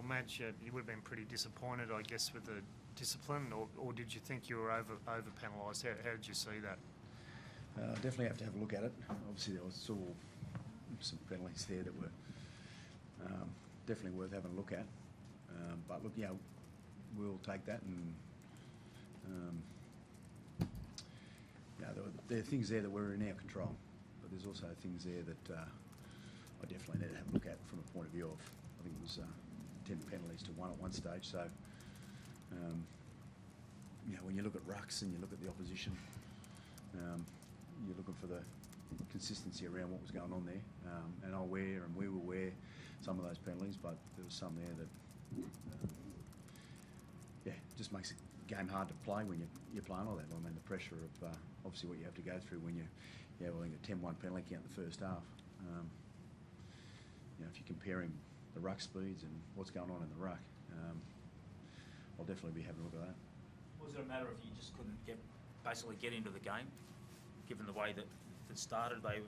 Well, Madge, you would have been pretty disappointed, I guess, with the discipline, or did you think you were over penalised? How did you see that? Definitely have to have a look at it. Obviously, there was some penalties there that were definitely worth having a look at. But look, we'll take that, and there are things there that were in our control, but there's also things there that I definitely need to have a look at from a point of view of. I think it was 10 penalties to 1 at one stage. So, when you look at rucks and you look at the opposition, you're looking for the consistency around what was going on there. And we will aware some of those penalties, but there was some there that, just makes the game hard to play when you're playing all that. I mean, the pressure of obviously what you have to go through when I think a 10-1 penalty count in the first half. If you're comparing the ruck speeds and what's going on in the ruck, I'll definitely be having a look at that. Was it a matter of you just couldn't basically get into the game, given the way that it started? They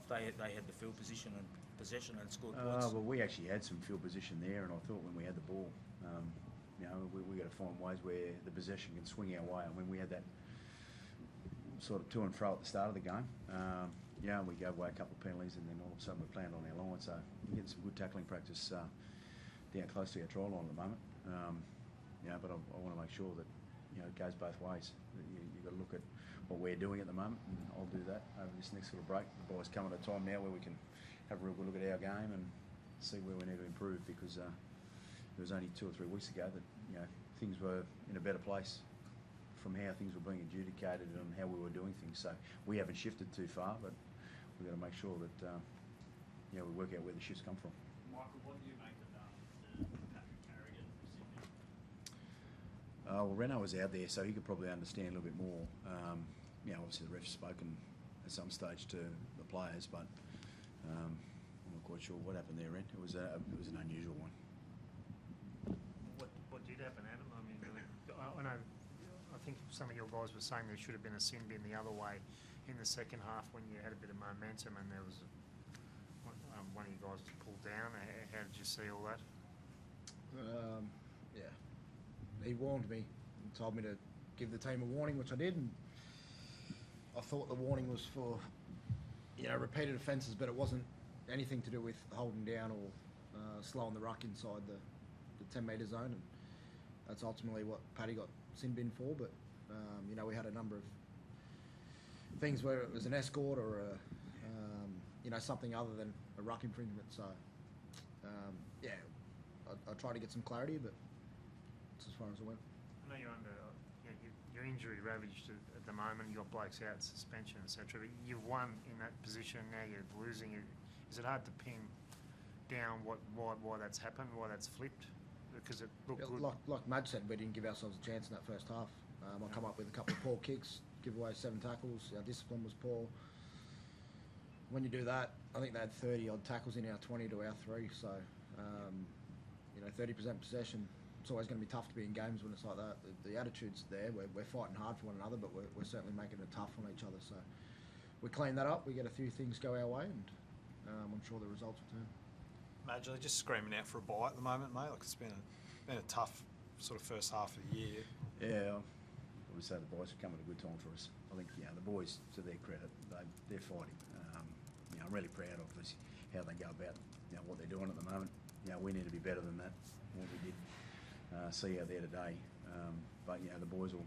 had the field position and possession and scored points. Well, we actually had some field position there, and I thought when we had the ball, we got to find ways where the possession can swing our way. I mean, we had that sort of to and fro at the start of the game. We gave away a couple of penalties, and then all of a sudden we planned on our line. So we're getting some good tackling practice down close to our try line at the moment. But I want to make sure that it goes both ways. You've got to look at what we're doing at the moment, and I'll do that over this next little break. The boys come at a time now where we can have a real good look at our game and see where we need to improve, because it was only 2 or 3 weeks ago that things were in a better place from how things were being adjudicated and how we were doing things. So we haven't shifted too far, but we've got to make sure that we work out where the shifts come from. Michael, what do you make of Patrick Carrigan from Sydney? Well, Reno was out there, so he could probably understand a little bit more. Obviously the ref's spoken at some stage to the players, but I'm not quite sure what happened there, Ren. It was an unusual one. What did happen, Adam? I mean, I know. I think some of your guys were saying there should have been a sin bin the other way in the second half when you had a bit of momentum, and there was one of you guys was pulled down. How did you see all that? He warned me and told me to give the team a warning, which I did. And I thought the warning was for repeated offences, but it wasn't anything to do with holding down or slowing the ruck inside the 10-metre zone. And that's ultimately what Paddy got sin bin for. But we had a number of things where it was an escort or something other than a ruck infringement. So I tried to get some clarity, but that's as far as I went. I know you're under you're injury ravaged at the moment. You got blokes out, suspension, etc. You've won in that position. Now you're losing. Is it hard to pin down why that's happened, why that's flipped? Because it looked good. Like Madge said, we didn't give ourselves a chance in that first half. I come up with a couple of poor kicks, give away 7 tackles. Our discipline was poor. When you do that, I think they had 30-odd tackles in our 20 to our 3. So, 30% possession. It's always going to be tough to be in games when it's like that. The attitude's there. We're fighting hard for one another, but we're certainly making it tough on each other. So we clean that up. We get a few things go our way, and I'm sure the results will turn. Madge, they're just screaming out for a bye at the moment, mate. Like, it's been a tough sort of first half of the year. Yeah, I would say the boys have come at a good time for us. I think the boys, to their credit, they're fighting. I'm really proud of this, how they go about what they're doing at the moment. We need to be better than that. What we did see out there today, but the boys will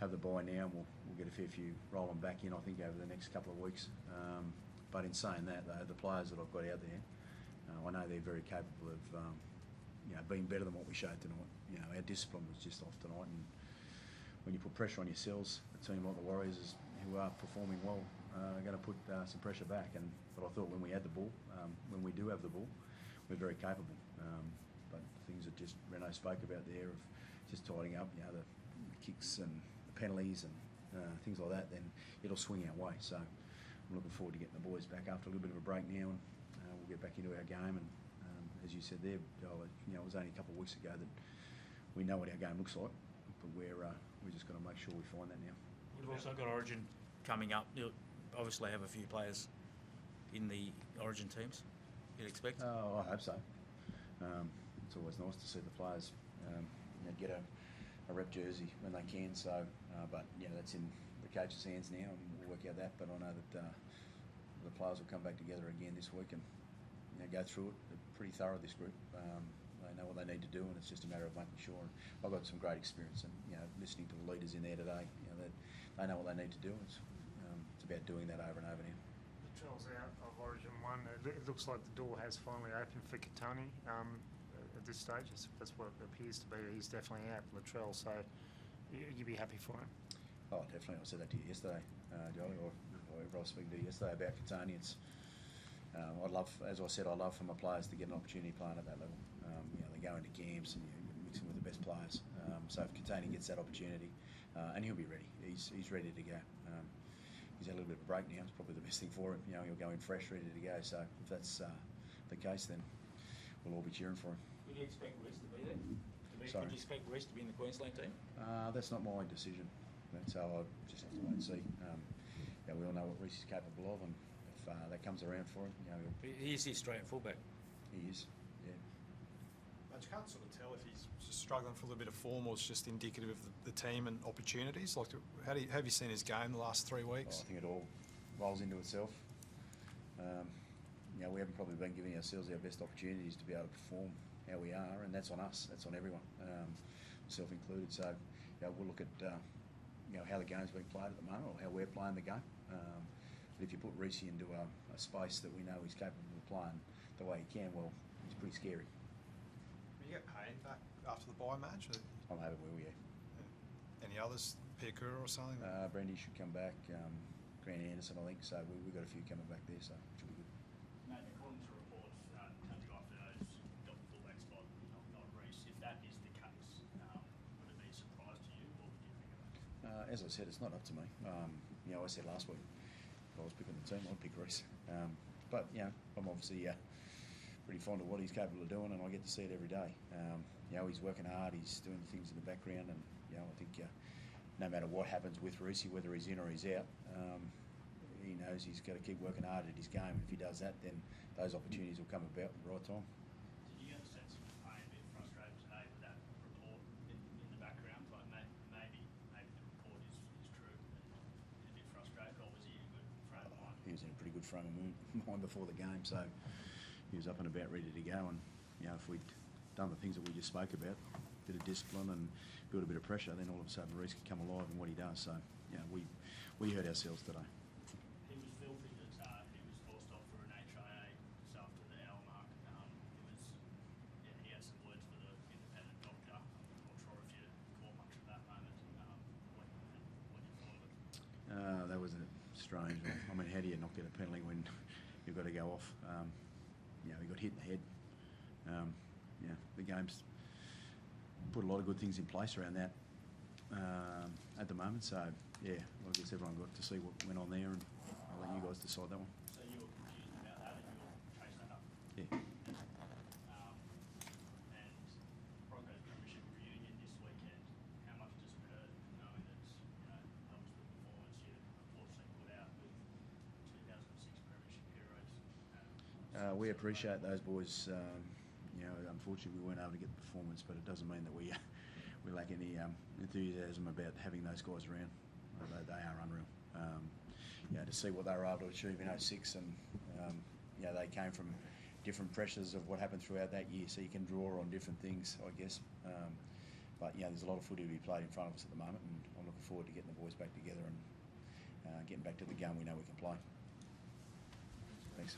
have the bye now, and we'll get a fair few rolling back in, I think, over the next couple of weeks. But in saying that, though, the players that I've got out there, I know they're very capable of being better than what we showed tonight. Our discipline was just off tonight, and when you put pressure on yourselves, a team like the Warriors who are performing well are going to put some pressure back. But I thought when we had the ball, when we do have the ball, we're very capable. But things that just Reno spoke about there of just tidying up, the kicks and the penalties and things like that, then it'll swing our way. So I'm looking forward to getting the boys back after a little bit of a break now, and we'll get back into our game. And as you said there, it was only a couple of weeks ago that we know what our game looks like, but we're just got to make sure we find that now. You've also got Origin coming up. You'll obviously have a few players in the Origin teams, you'd expect? Oh, I hope so. it's always nice to see the players get a rep jersey when they can. So, but that's in the coach's hands now, and we'll work out that. But I know that the players will come back together again this week and go through it. They're pretty thorough, this group. They know what they need to do, and it's just a matter of making sure. And I've got some great experience, and listening to the leaders in there today, they know what they need to do. It's about doing that over and over now. Latrell's out of Origin 1. It looks like the door has finally opened for Katoni at this stage. That's what it appears to be. He's definitely out, Latrell, so you'd be happy for him? Oh, definitely. I said that to you yesterday, Joey, or whoever I was speaking to yesterday about Katoni. I'd love, as I said, I love for my players to get an opportunity playing at that level. They go into camps and you're mixing with the best players. So if Katoni gets that opportunity, and he'll be ready. He's ready to go. He's had a little bit of a break now. It's probably the best thing for him. He'll go in fresh, ready to go. So if that's the case, then we'll all be cheering for him. Would you expect Reece to be there? Sorry? Would you expect Reece to be in the Queensland team? That's not my decision. So I just have to wait and see. We all know what Reece is capable of, and if that comes around for him, He is the Australian fullback. he is. Yeah. But you can't sort of tell if he's just struggling for a little bit of form or it's just indicative of the team and opportunities. Like, have you seen his game the last 3 weeks? I think it all rolls into itself. We haven't probably been giving ourselves our best opportunities to be able to perform how we are, and that's on us. That's on everyone, myself included. So, we'll look at how the game's being played at the moment, or how we're playing the game. But if you put Reece into a space that we know he's capable of playing the way he can, well, he's pretty scary. Will you get paid back after the bye match? Or, I'm happy where we are. any others, Piakura or something? Brandy should come back. Grant Anderson, I think. So we've got a few coming back there, so it should be good. Mate, according to reports, Tony Afterno's got the fullback spot, not Reece. If that is the case, would it be a surprise to you, or would you think of it? As I said, it's not up to me. I said last week, if I was picking the team, I'd pick Reece. But I'm obviously pretty fond of what he's capable of doing, and I get to see it every day. He's working hard. He's doing things in the background, and I think no matter what happens with Reece, whether he's in or he's out, he knows he's got to keep working hard at his game. And if he does that, then those opportunities will come about at the right time. Did you get a sense of pain, a bit frustrated today with that report in the background? Like maybe the report is true, and a bit frustrated, or was he in a good frame of mind? He was in a pretty good frame of mind before the game, so he was up and about, ready to go. And if we'd done the things that we just spoke about, a bit of discipline and build a bit of pressure, then all of a sudden Reece could come alive in what he does. So we hurt ourselves today. He was filthy that he was forced off for an HIA just after the hour mark. He had some words for the independent doctor. I'm not sure if you caught much of that moment. What you thought of it? That was a strange one. I mean, how do you not get a penalty when you've got to go off? He got hit in the head. The game's put a lot of good things in place around that at the moment. So, I guess everyone got to see what went on there, and I'll let you guys decide that one. So you were confused about that, and you will chase that up. Yeah. And Broncos Premiership reunion this weekend. How much does it hurt knowing that that was the performance you unfortunately put out with 2006 Premiership heroes? We appreciate those boys. Unfortunately, we weren't able to get the performance, but it doesn't mean that we lack any enthusiasm about having those guys around. They are unreal. To see what they were able to achieve in 06, and they came from different pressures of what happened throughout that year, so you can draw on different things, I guess. But there's a lot of footy to be played in front of us at the moment, and I'm looking forward to getting the boys back together and getting back to the game we know we can play. Thanks.